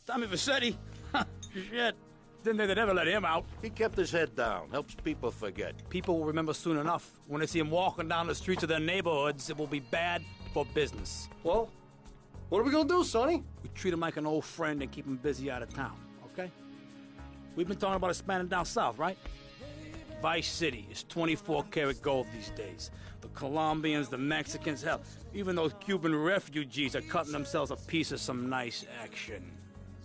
Tommy Vercetti? Shit. Didn't think they'd ever let him out. He kept his head down. Helps people forget. People will remember soon enough. When they see him walking down the streets of their neighborhoods, it will be bad for business. Well, what are we gonna do, Sonny? We treat him like an old friend and keep him busy out of town, okay? We've been talking about expanding down south, right? Vice City is 24 karat gold these days. The Colombians, the Mexicans, hell, even those Cuban refugees are cutting themselves a piece of some nice action.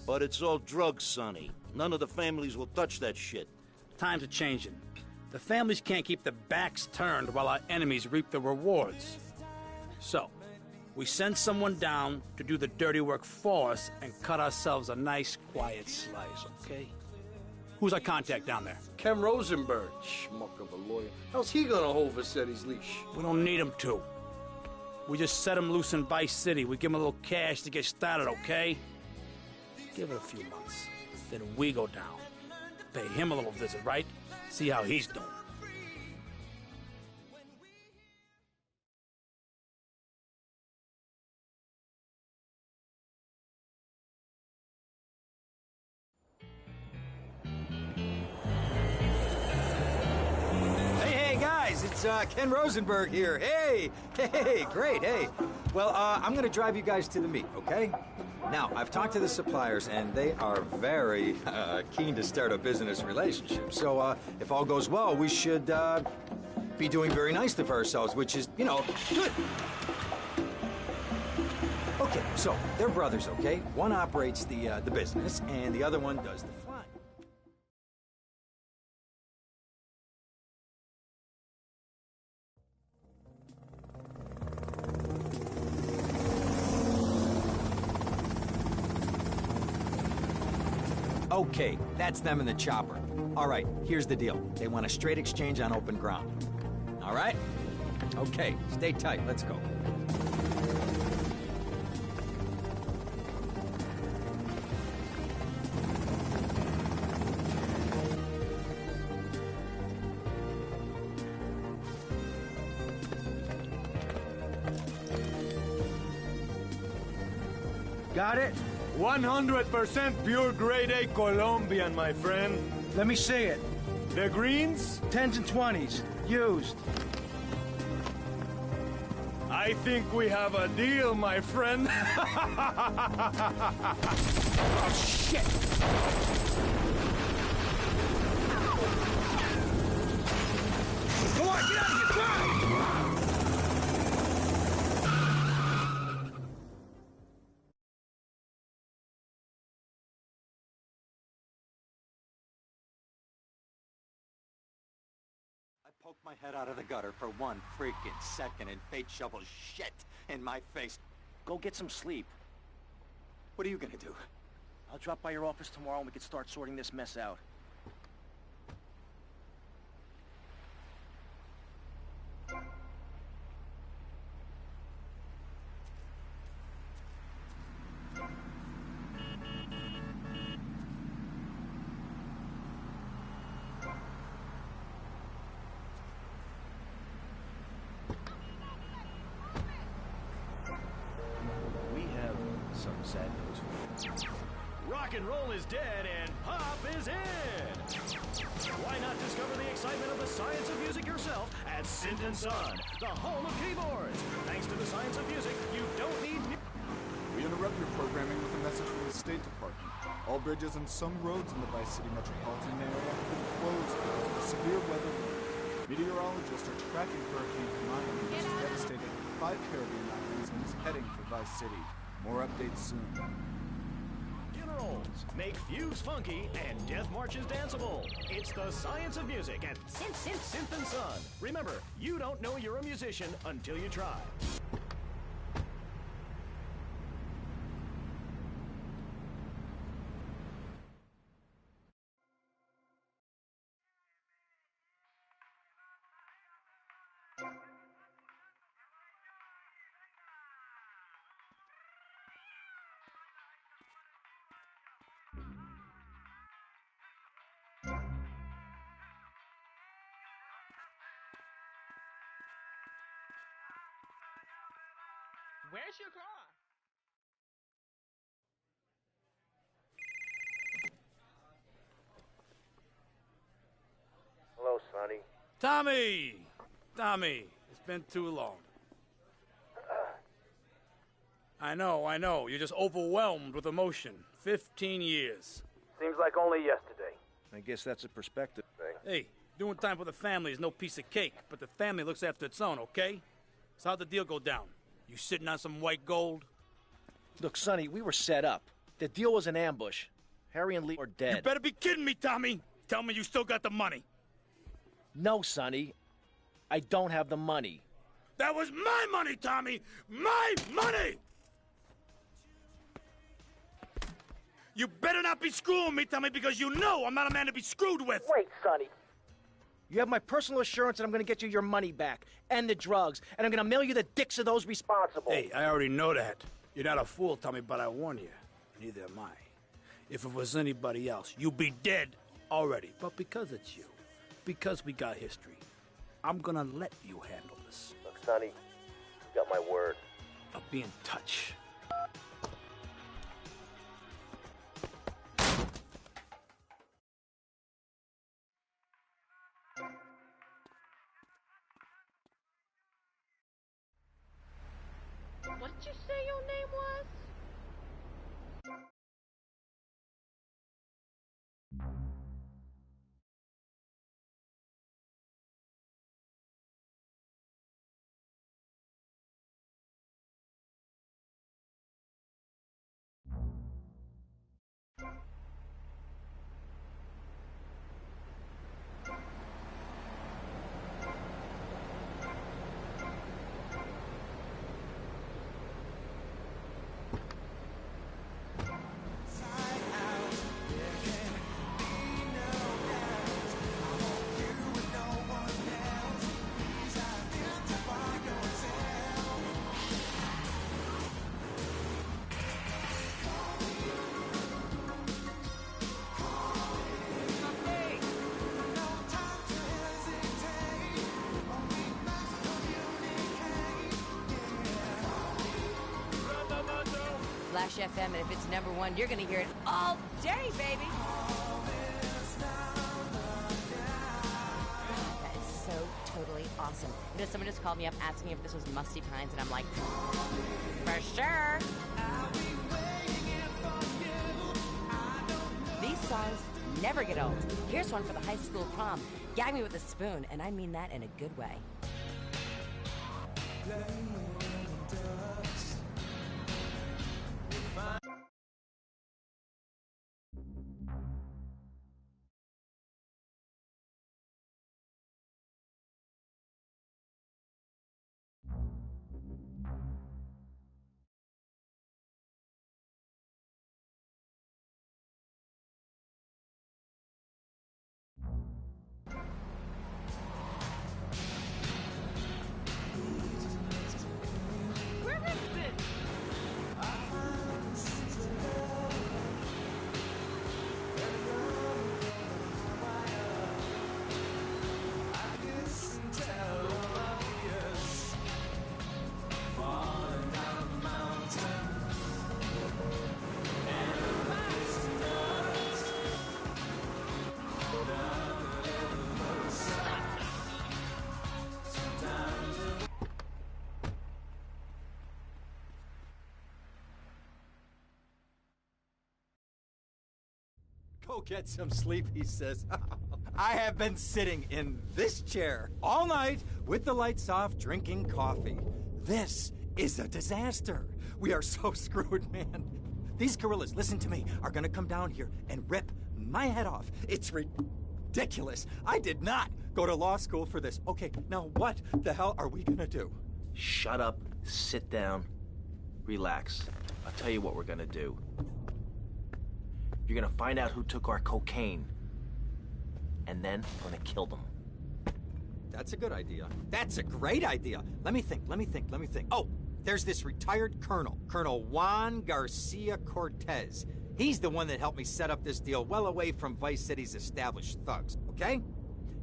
But it's all drugs, Sonny. None of the families will touch that shit. Times are changing. The families can't keep their backs turned while our enemies reap the rewards. So, we send someone down to do the dirty work for us and cut ourselves a nice, quiet slice, okay? Who's our contact down there? Ken Rosenberg, schmuck of a lawyer. How's he gonna hold Vercetti's leash? We don't need him to. We just set him loose in Vice City. We give him a little cash to get started, okay? Give it a few months. Then we go down. Pay him a little visit, right? See how he's doing. Hey, guys, it's Ken Rosenberg here. Hey, great, hey. Well, I'm gonna drive you guys to the meet, okay? Now, I've talked to the suppliers, and they are very keen to start a business relationship. So, if all goes well, we should be doing very nicely for ourselves, which is, you know, good. Okay, so they're brothers, okay? One operates the business, and the other one does the flying. Okay, that's them in the chopper. All right, here's the deal. They want a straight exchange on open ground. All right? Okay, stay tight. Let's go. Got it? 100% pure grade A Colombian, my friend. Let me see it. The greens? 10s and 20s. Used. I think we have a deal, my friend. Oh, shit! Come on, get out of here! Drive! Poke my head out of the gutter for 1 freaking second and fate shovels shit in my face. Go get some sleep. What are you gonna do? I'll drop by your office tomorrow and we can start sorting this mess out. Sad news for you. Rock and roll is dead and pop is in! Why not discover the excitement of the science of music yourself at Synth & Son, the home of keyboards? Thanks to the science of music, you don't need... We interrupt your programming with a message from the State Department. All bridges and some roads in the Vice City metropolitan area have been closed because of the severe weather. Meteorologists are tracking Hurricane Hermione, which has devastated 5 Caribbean islands and is heading for Vice City. More updates soon. Funerals make fugues funky and death marches danceable. It's the science of music at Synth & Son. Remember, you don't know you're a musician until you try. Where's your car? Tommy! Tommy, it's been too long. I know. You're just overwhelmed with emotion. 15 years. Seems like only yesterday. I guess that's a perspective thing. Hey, doing time for the family is no piece of cake, but the family looks after its own, okay? So how'd the deal go down? You sitting on some white gold? Look, Sonny, we were set up. The deal was an ambush. Harry and Lee are dead. You better be kidding me, Tommy! Tell me you still got the money. No, Sonny. I don't have the money. That was my money, Tommy! My money! You better not be screwing me, Tommy, because you know I'm not a man to be screwed with! Wait, Sonny. You have my personal assurance that I'm going to get you your money back, and the drugs, and I'm going to mail you the dicks of those responsible. Hey, I already know that. You're not a fool, Tommy, but I warn you, neither am I. If it was anybody else, you'd be dead already. But because it's you, because we got history, I'm gonna let you handle this. Look, Sonny, you got my word. I'll be in touch. What did you say your name was? Flash FM, and if it's #1, you're gonna hear it all day, baby. That is so totally awesome. You know, someone just called me up asking if this was Musty Pines, and I'm like, for sure. These songs never get old. Here's one for the high school prom. Gag me with a spoon, and I mean that in a good way. Go get some sleep, he says. I have been sitting in this chair all night with the lights off, drinking coffee. This is a disaster. We are so screwed, man. These gorillas, listen to me, are gonna come down here and rip my head off. It's ridiculous. I did not go to law school for this. Okay, now what the hell are we gonna do? Shut up, sit down, relax. I'll tell you what we're gonna do. You're gonna find out who took our cocaine, and then we're gonna kill them. That's a good idea. That's a great idea. Let me think. Oh, there's this retired colonel, Colonel Juan Garcia Cortez. He's the one that helped me set up this deal well away from Vice City's established thugs, okay?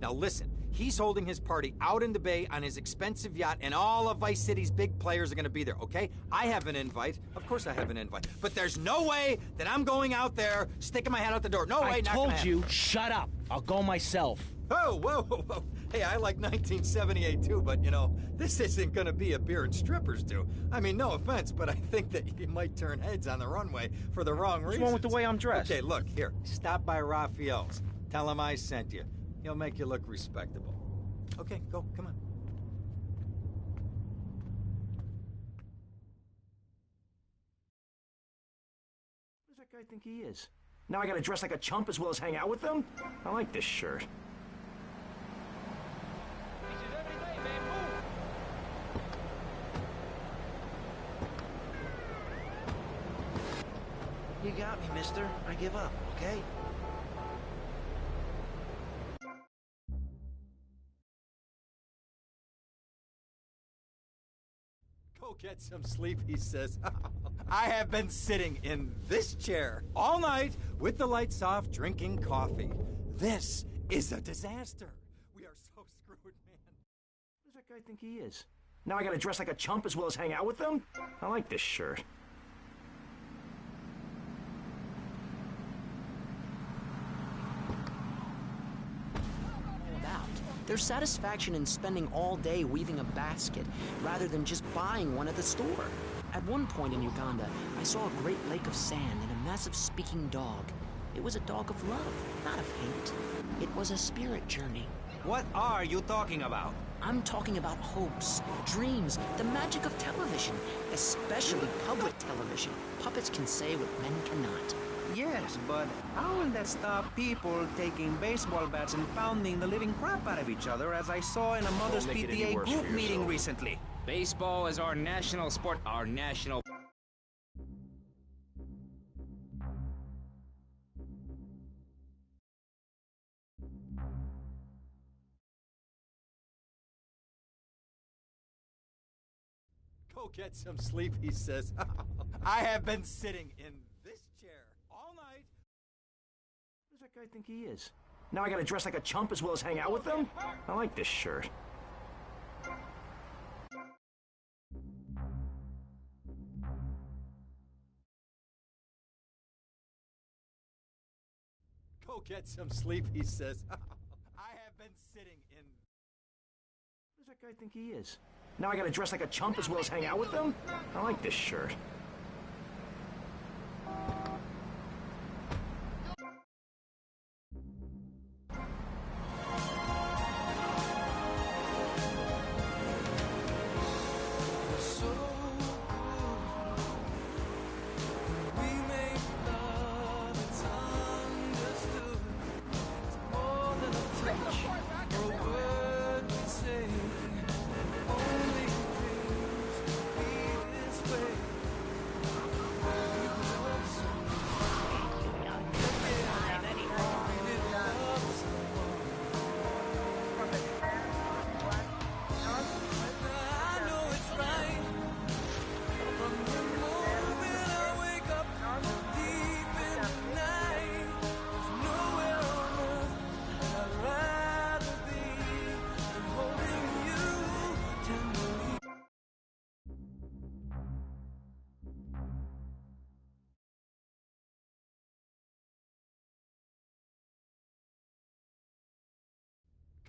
Now listen, he's holding his party out in the bay on his expensive yacht, and all of Vice City's big players are gonna be there, okay? I have an invite. Of course I have an invite. But there's no way that I'm going out there, sticking my head out the door. No way, I not told gonna you, happen. shut up. I'll go myself. Oh, whoa, whoa, whoa. Hey, I like 1978 too, but you know, this isn't gonna be a beer and strippers do. I mean, no offense, but I think that you might turn heads on the runway for the wrong reasons. What's wrong with the way I'm dressed? Okay, look, here. Stop by Raphael's. Tell him I sent you. He'll make you look respectable. Okay, go, come on. Who does that guy think he is? Now I gotta dress like a chump as well as hang out with them? I like this shirt. You got me, mister. I give up, okay? Go get some sleep, he says. I have been sitting in this chair all night with the lights off, drinking coffee. This is a disaster. We are so screwed, man. Who does that guy think he is? Now I gotta dress like a chump as well as hang out with them? I like this shirt. There's satisfaction in spending all day weaving a basket rather than just buying one at the store. At one point in Uganda, I saw a great lake of sand and a massive speaking dog. It was a dog of love, not of hate. It was a spirit journey. What are you talking about? I'm talking about hopes, dreams, the magic of television, especially public television. Puppets can say what men cannot. Yes, but how will that stop people taking baseball bats and pounding the living crap out of each other, as I saw in a Mother's PTA group meeting recently? Baseball is our national sport, our national... Go get some sleep, he says. I have been sitting in this chair all night. Who does that guy think he is? Now I gotta dress like a chump as well as hang out with them? I like this shirt. Go get some sleep, he says. I have been sitting in... Who does that guy think he is? Now I gotta dress like a chump as well as hang out with them? I like this shirt.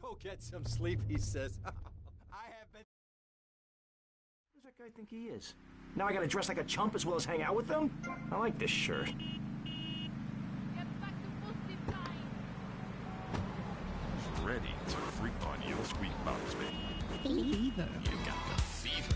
Go get some sleep, he says. I have been... Who does that guy think he is? Now I gotta dress like a chump as well as hang out with them? I like this shirt. Ready to freak on your squeak box, baby. Fever. You got the fever.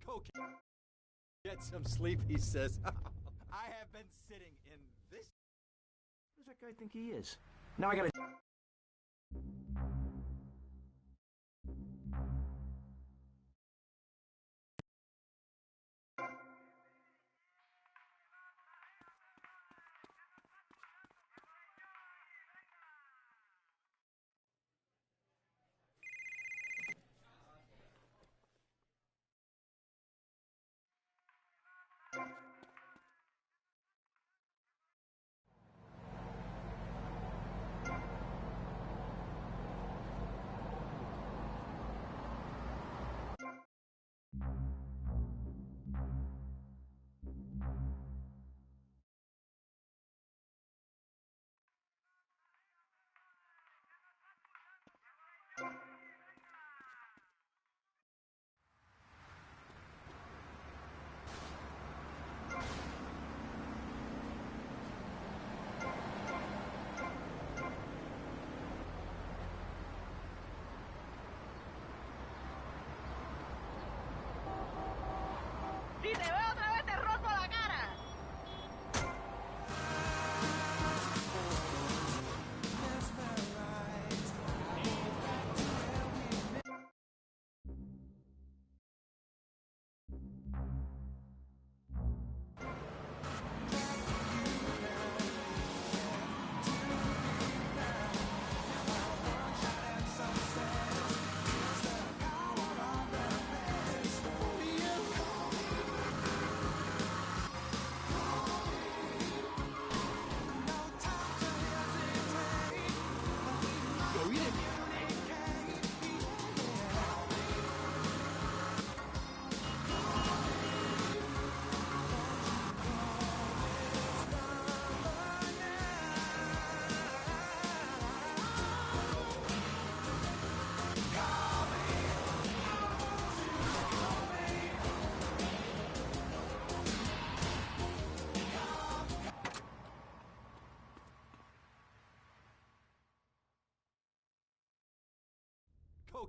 Go get some sleep, he says. I have been sitting in this... Who does that guy think he is? Now I gotta...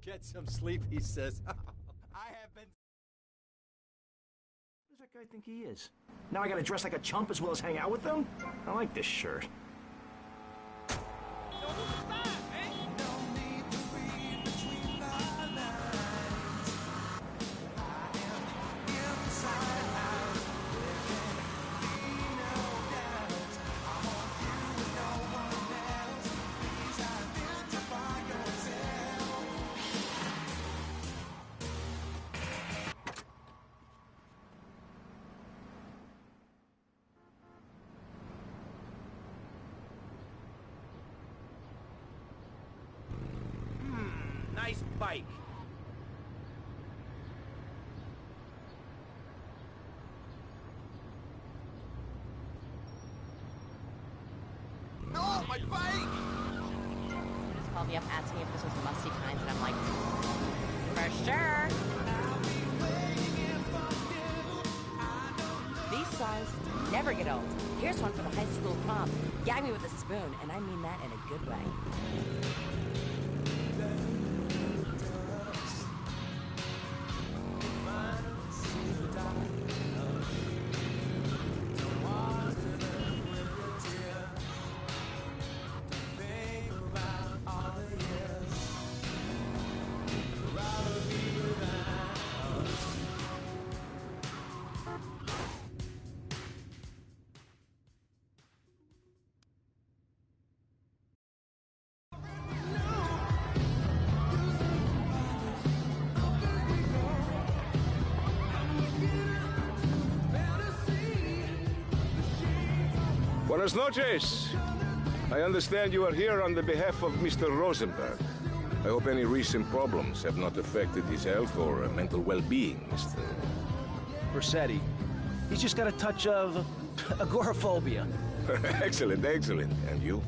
get some sleep, he says. I have been... Who does that guy think he is? Now I gotta dress like a chump as well as hang out with them? I like this shirt. Nice bike. No, my bike! Someone just called me up asking if this was Musty Pines, and I'm like, for sure. These songs never get old. Here's one for the high school prom. Gag me with a spoon, and I mean that in a good way. Buenas noches. I understand you are here on the behalf of Mr. Rosenberg. I hope any recent problems have not affected his health or mental well-being, Mr. Vercetti. He's just got a touch of agoraphobia. Excellent, excellent. And you?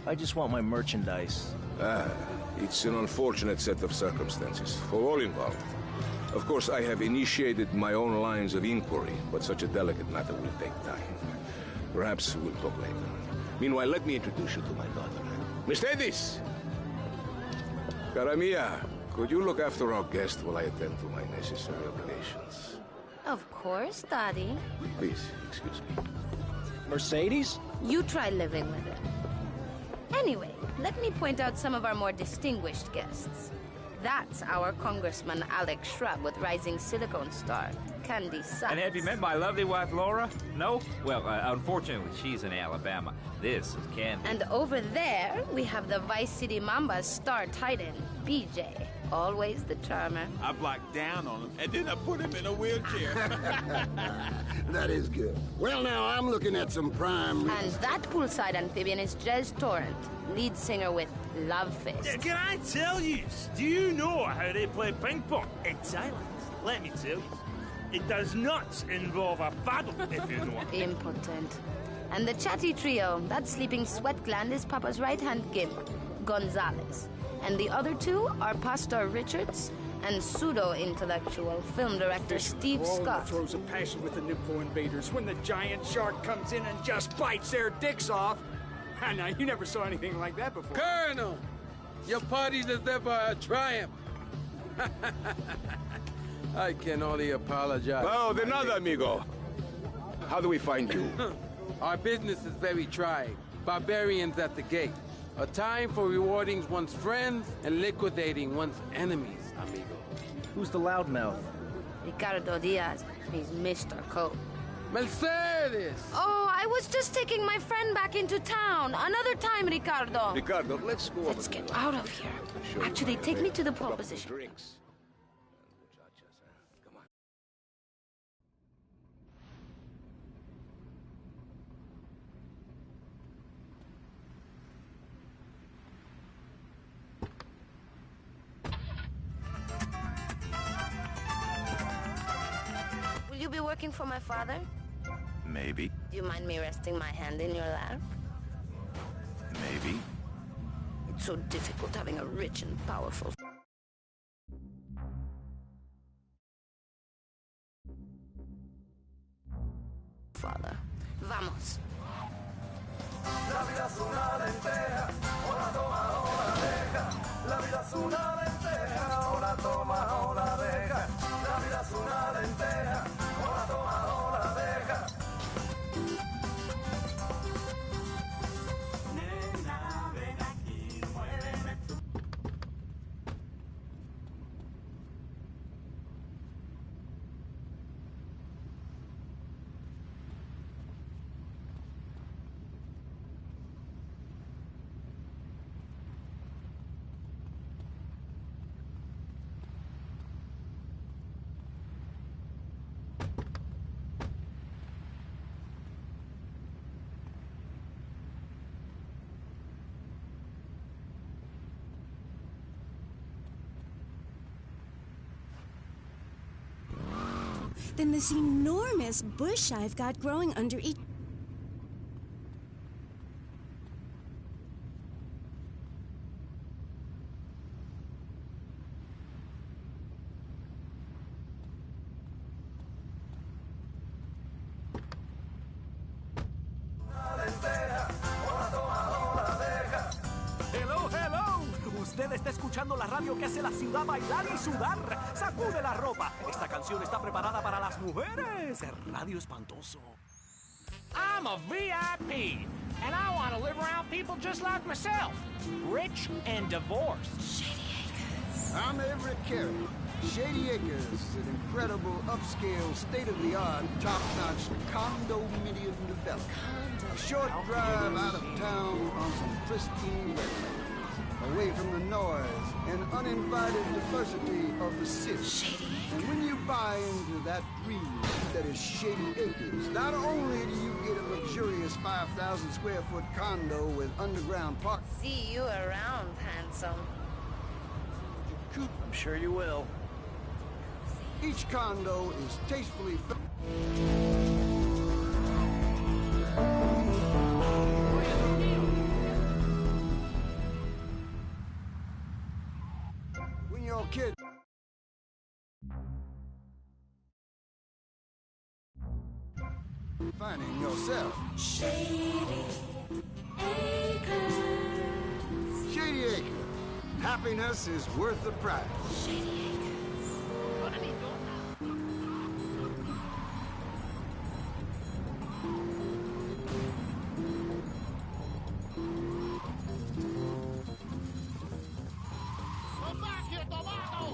I just want my merchandise. Ah, it's an unfortunate set of circumstances for all involved. Of course, I have initiated my own lines of inquiry, but such a delicate matter will take time. Perhaps we'll talk later. Meanwhile, let me introduce you to my daughter. Miss Davis! Cara mia, could you look after our guest while I attend to my necessary obligations? Of course, Daddy. Please, excuse me. Mercedes? You try living with it. Anyway, let me point out some of our more distinguished guests. That's our Congressman Alex Shrub with rising silicone star, Candy Sykes. And have you met my lovely wife, Laura? No? Well, unfortunately, she's in Alabama. This is Candy. And over there, we have the Vice City Mamba's star titan, BJ. Always the charmer. I blocked down on him, and then I put him in a wheelchair. That is good. Well, now, I'm looking at some prime... And that poolside amphibian is Jez Torrent, lead singer with Love Fist. Can I tell you? Do you know how they play ping pong? It's silent. Let me tell you. It does not involve a paddle, if you know. Impotent. And the chatty trio, that sleeping sweat gland is Papa's right-hand gimp, Gonzalez. And the other two are Pastor Richards and pseudo-intellectual film director Steve Scott. Throws a passion with the Nympho invaders when the giant shark comes in and just bites their dicks off. Now, you never saw anything like that before. Colonel, your party deserves a triumph. I can only apologize. Oh, de nada, amigo. How do we find you? Our business is very trying. Barbarians at the gate. A time for rewarding one's friends and liquidating one's enemies, amigo. Who's the loudmouth? Ricardo Diaz. He's Mr. Cope. Mercedes! Oh, I was just taking my friend back into town. Another time, Ricardo. Ricardo, let's go. Let's get out of here. Actually, take me to the pole position. Drinks. Will you be working for my father? Maybe. Do you mind me resting my hand in your lap? Maybe. It's so difficult having a rich and powerful... father. Vamos. La vida es una lenteja, o la toma o la deja. La vida es una lenteja. toma o la deja. La vida es una lenteja. O la toma o la deja. Nena, ven aquí, muéveme tu... Then this enormous bush I've got growing under each... Hello, hello. Usted está escuchando la radio que hace la ciudad bailar y sudar. Sacude la ropa. Esta canción está preparada para las mujeres. Radio Espantoso. I'm a VIP, and I want to live around people just like myself, rich and divorced. Shady Acres. I'm Everett Carey. Shady Acres is an incredible, upscale, state-of-the-art, top-notch condominium development. A short drive out of town on some pristine wetlands, away from the noise and uninvited diversity of the city. And when you buy into that dream that is Shady Acres, not only do you get a luxurious 5,000 square foot condo with underground park. See you around, handsome. I'm sure you will. Each condo is tastefully when you're a kid. Finding yourself. Shady Acres. Shady Acres. Happiness is worth the price. Shady Acres. Come back here, Tomato!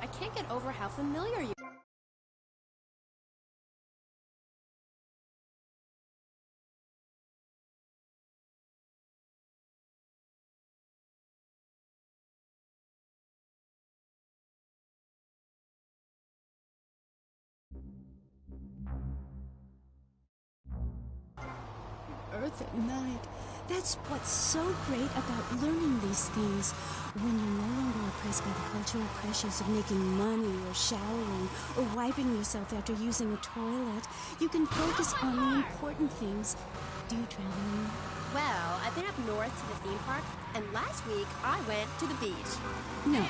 I can't get over how familiar you are. Earth at night. That's what's so great about learning these things. When you're no longer oppressed by the cultural pressures of making money or showering or wiping yourself after using a toilet, you can focus on the important things. Do you travel anymore? Well, I've been up north to the theme park, and last week I went to the beach. No,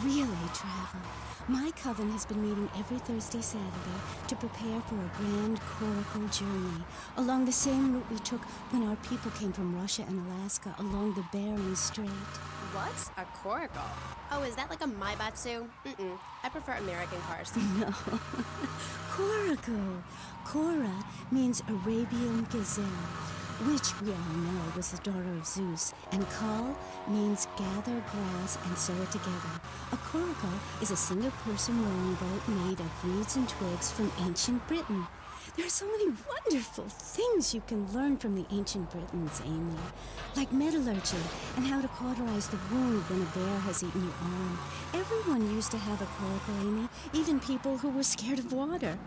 really travel. My coven has been meeting every Thursday, Saturday to prepare for a grand coracle journey along the same route we took when our people came from Russia and Alaska along the Bering Strait. What? A coracle? Oh, is that like a Maibatsu? I prefer American cars. No. Coracle. Cora means Arabian gazelle, which we all know was the daughter of Zeus, and Kal means gather grass and sew it together. A coracle is a single-person rowing boat made of reeds and twigs from ancient Britain. There are so many wonderful things you can learn from the ancient Britons, Amy. Like metallurgy and how to cauterize the wound when a bear has eaten your arm. Everyone used to have a coracle, Amy, even people who were scared of water.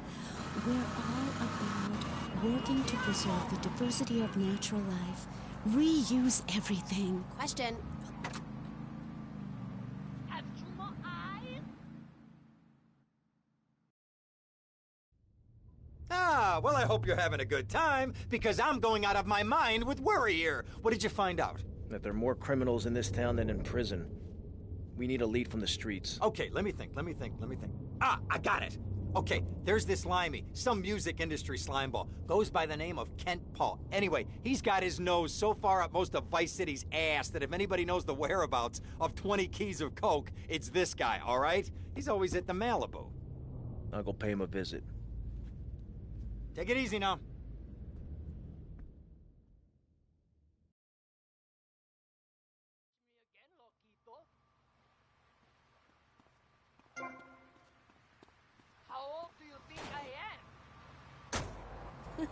We're all about working to preserve the diversity of natural life. Reuse everything. Question. Ah, well, I hope you're having a good time, because I'm going out of my mind with worry here. What did you find out? That there are more criminals in this town than in prison. We need a lead from the streets. Okay, let me think. Ah, I got it. Okay, there's this Limey, some music industry slimeball. Goes by the name of Kent Paul. Anyway, he's got his nose so far up most of Vice City's ass that if anybody knows the whereabouts of 20 keys of coke, it's this guy, all right? He's always at the Malibu. I'll go pay him a visit. Take it easy now. How old do you think I am?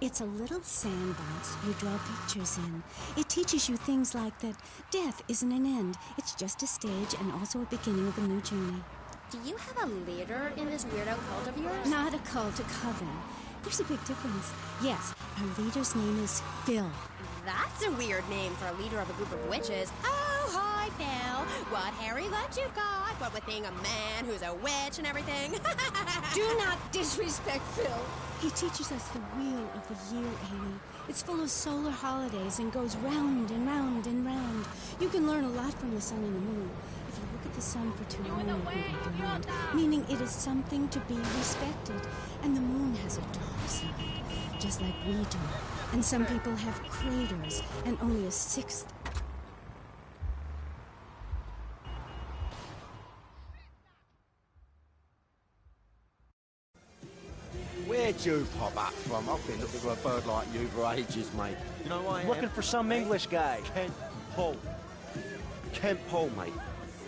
It's a little sandbox you draw pictures in. It teaches you things like that death isn't an end. It's just a stage and also a beginning of a new journey. Do you have a leader in this weirdo cult of yours? Not a cult, a coven. There's a big difference. Yes, our leader's name is Phil. That's a weird name for a leader of a group of witches. Oh, hi, Phil. What Harry, what you got? What with being a man who's a witch and everything? Do not disrespect Phil. He teaches us the wheel of the year, Amy. It's full of solar holidays and goes round and round and round. You can learn a lot from the sun and the moon. If you look at the sun for too long, you'll be blind, meaning it is something to be respected. And the moon has a dark side, just like we do. And some people have craters and only a sixth. Where'd you pop up from? I've been looking for a bird like you for ages, mate. You know why? Looking for some English guy. Kent Paul. Kent Paul, mate.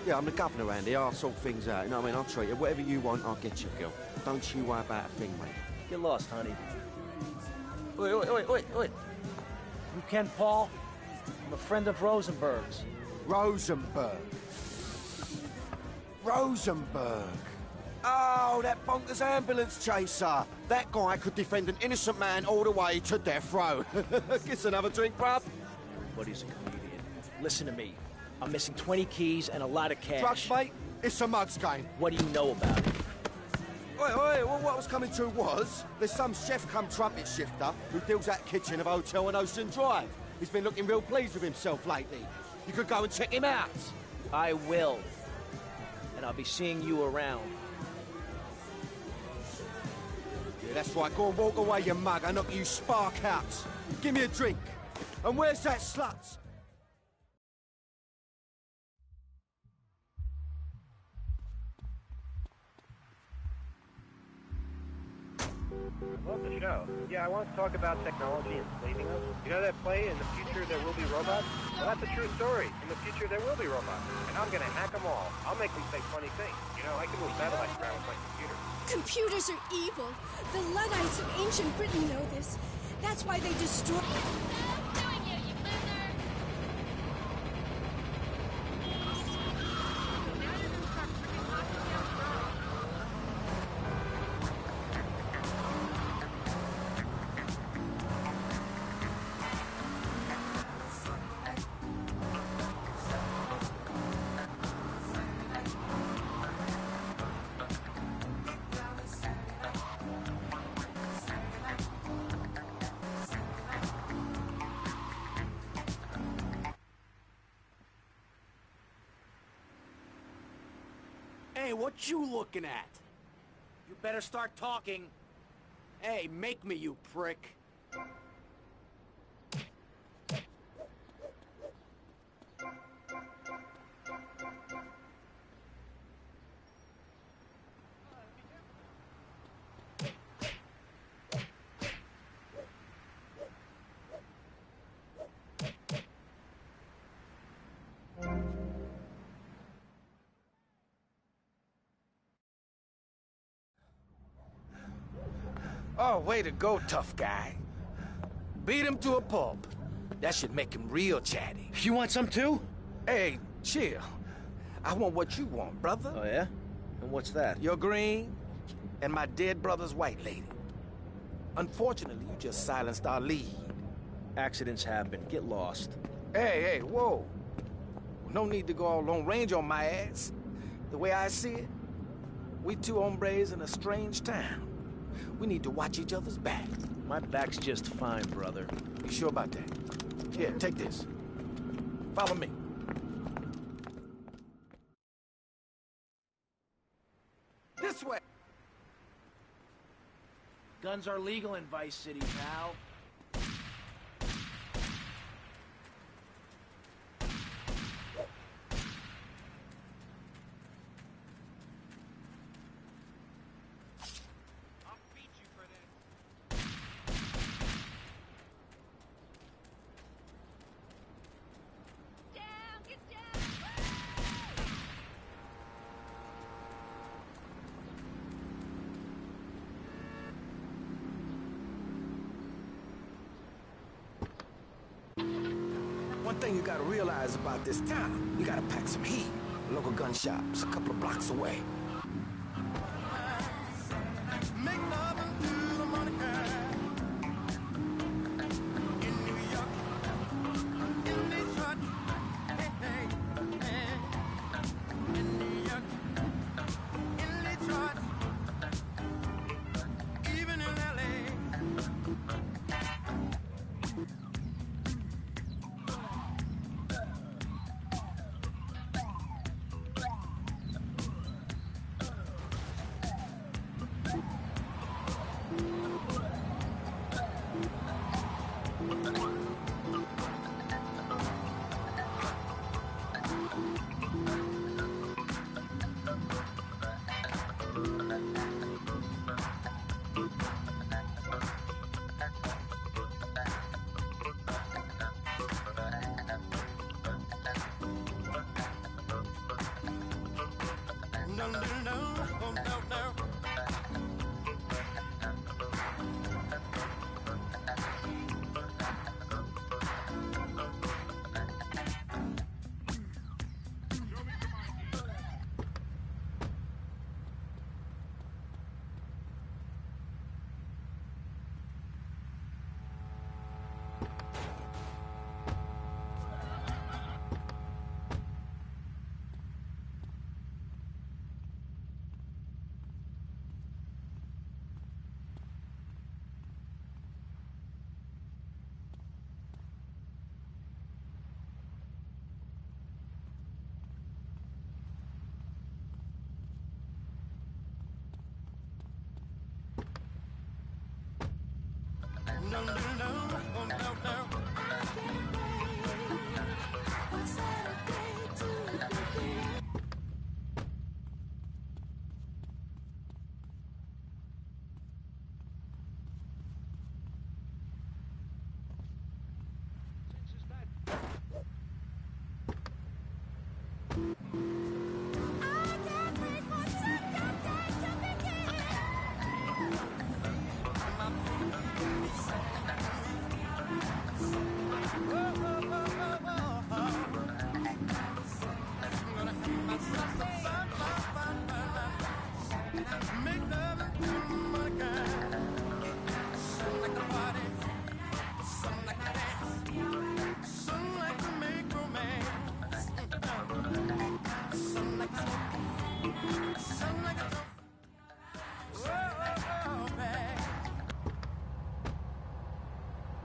Yeah, I'm the governor around here. I'll sort things out. You know what I mean? I'll treat you. Whatever you want, I'll get you, girl. Don't you worry about a thing, mate. Get lost, honey. Oi, oi, oi, oi, oi. You Kent Paul? I'm a friend of Rosenberg's. Rosenberg. Rosenberg. Oh, that bonkers ambulance chaser. That guy could defend an innocent man all the way to death row. Get another drink, bruv. Everybody's a comedian. Listen to me. I'm missing 20 keys and a lot of cash. Drugs, mate? It's a mug's game. What do you know about it? Oi, well, what I was coming to was, there's some chef come trumpet shifter who deals at kitchen of a hotel on Ocean Drive. He's been looking real pleased with himself lately. You could go and check him out. I will. And I'll be seeing you around. Yeah, that's right. Go and walk away, you mug. I knock you spark out. Give me a drink. And where's that slut? I love the show. Yeah, I want to talk about technology enslaving us. You know that play, In the Future There Will Be Robots? Well, that's a true story. In the future there will be robots. And I'm going to hack them all. I'll make them say funny things. You know, I can move satellites around with my computer. Computers are evil. The Luddites of ancient Britain know this. That's why they destroy... Hey, what you looking at? You better start talking. Hey, make me, you prick. Oh, way to go, tough guy. Beat him to a pulp. That should make him real chatty. You want some too? Hey, chill. I want what you want, brother. Oh, yeah? And what's that? Your green and my dead brother's white lady. Unfortunately, you just silenced our lead. Accidents happen. Get lost. Hey, whoa. No need to go all long range on my ass. The way I see it, we two hombres in a strange town. We need to watch each other's back. My back's just fine, brother. You sure about that? Here, take this. Follow me. This way. Guns are legal in Vice City, pal. One thing you gotta realize about this town, you gotta pack some heat. Local gun shops a couple of blocks away.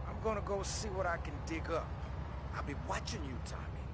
I'm gonna go see what I can dig up. I'll be watching you, Tommy.